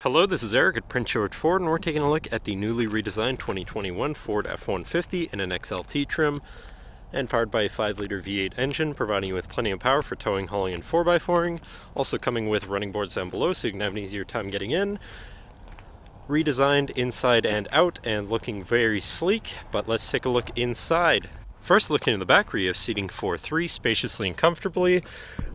Hello, this is Eric at Prince George Ford, and we're taking a look at the newly redesigned 2021 Ford F-150 in an XLT trim, and powered by a 5-liter V8 engine, providing you with plenty of power for towing, hauling, and 4x4ing. Also coming with running boards down below, so you can have an easier time getting in. Redesigned inside and out, and looking very sleek, but let's take a look inside. First, looking in the back, where you have seating for 3 spaciously and comfortably,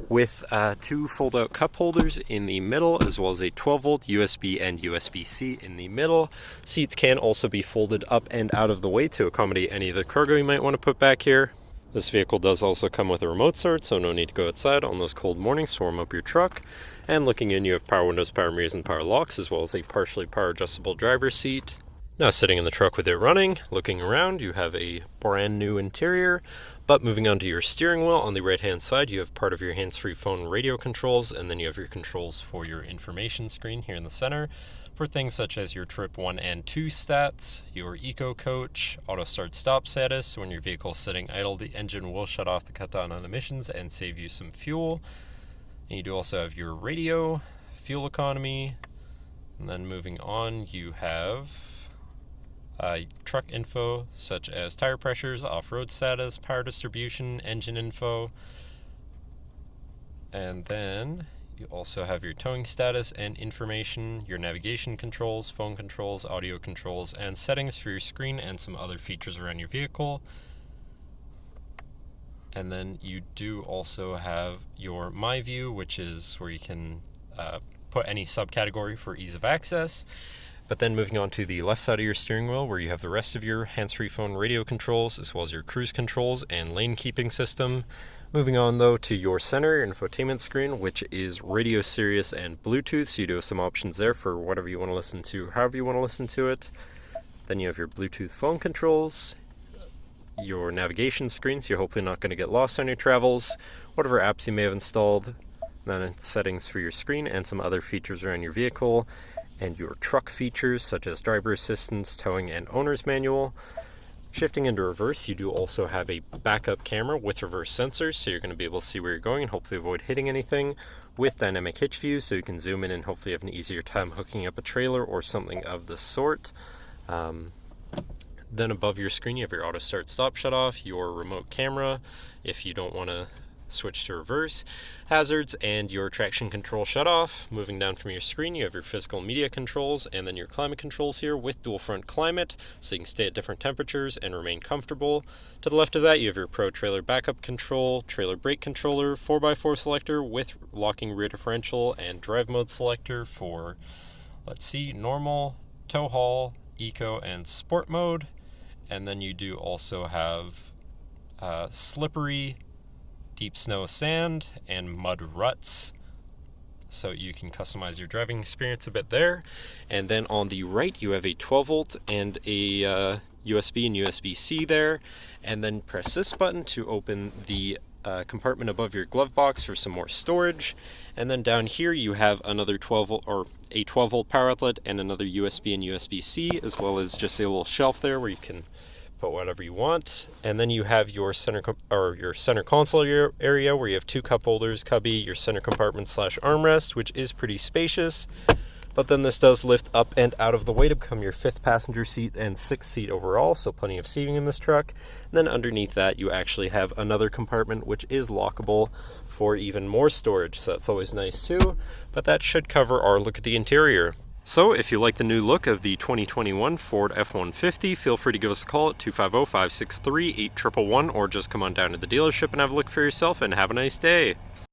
with 2 fold-out cup holders in the middle, as well as a 12-volt USB and USB-C in the middle. Seats can also be folded up and out of the way to accommodate any of the cargo you might want to put back here. This vehicle does also come with a remote start, so no need to go outside on those cold mornings to warm up your truck. And looking in, you have power windows, power mirrors, and power locks, as well as a partially power adjustable driver's seat. Now sitting in the truck with it running, looking around, you have a brand new interior. But moving on to your steering wheel, on the right hand side you have part of your hands-free phone radio controls, and then you have your controls for your information screen here in the center for things such as your trip 1 and 2 stats, your eco coach, auto start stop status. When your vehicle is sitting idle, the engine will shut off to cut down on emissions and save you some fuel. And you do also have your radio, fuel economy, and then moving on you have truck info such as tire pressures, off-road status, power distribution, engine info, and then you also have your towing status and information, your navigation controls, phone controls, audio controls, and settings for your screen and some other features around your vehicle. And then you do also have your My View, which is where you can put any subcategory for ease of access. But then moving on to the left side of your steering wheel, where you have the rest of your hands-free phone radio controls, as well as your cruise controls and lane keeping system. Moving on though to your center infotainment screen, which is radio, Sirius, and Bluetooth. So you do have some options there for whatever you want to listen to, however you want to listen to it. Then you have your Bluetooth phone controls, your navigation screen, so you're hopefully not going to get lost on your travels, whatever apps you may have installed. Then settings for your screen and some other features around your vehicle, and your truck features such as driver assistance, towing, and owner's manual. Shifting into reverse, you do also have a backup camera with reverse sensors, so you're going to be able to see where you're going and hopefully avoid hitting anything, with dynamic hitch view, so you can zoom in and hopefully have an easier time hooking up a trailer or something of the sort. Then above your screen you have your auto start stop shut off, your remote camera if you don't want to switch to reverse, hazards, and your traction control shut off. Moving down from your screen you have your physical media controls, and then your climate controls here with dual front climate, so you can stay at different temperatures and remain comfortable. To the left of that you have your Pro Trailer backup control, trailer brake controller, 4x4 selector with locking rear differential, and drive mode selector for, let's see, normal, tow haul, eco, and sport mode. And then you do also have slippery, deep snow, sand, and mud ruts, so you can customize your driving experience a bit there. And then on the right you have a 12-volt and a USB and USB-C there, and then press this button to open the compartment above your glove box for some more storage. And then down here you have another 12-volt or a 12-volt power outlet and another USB and USB-C, as well as just a little shelf there where you can put whatever you want. And then you have your center console area where you have 2 cup holders, cubby, your center compartment / armrest, which is pretty spacious. But then this does lift up and out of the way to become your 5th passenger seat and 6th seat overall, so plenty of seating in this truck. And then underneath that you actually have another compartment which is lockable for even more storage, so that's always nice too. But that should cover our look at the interior. So if you like the new look of the 2021 Ford F-150, feel free to give us a call at 250-563-8111, or just come on down to the dealership and have a look for yourself, and have a nice day.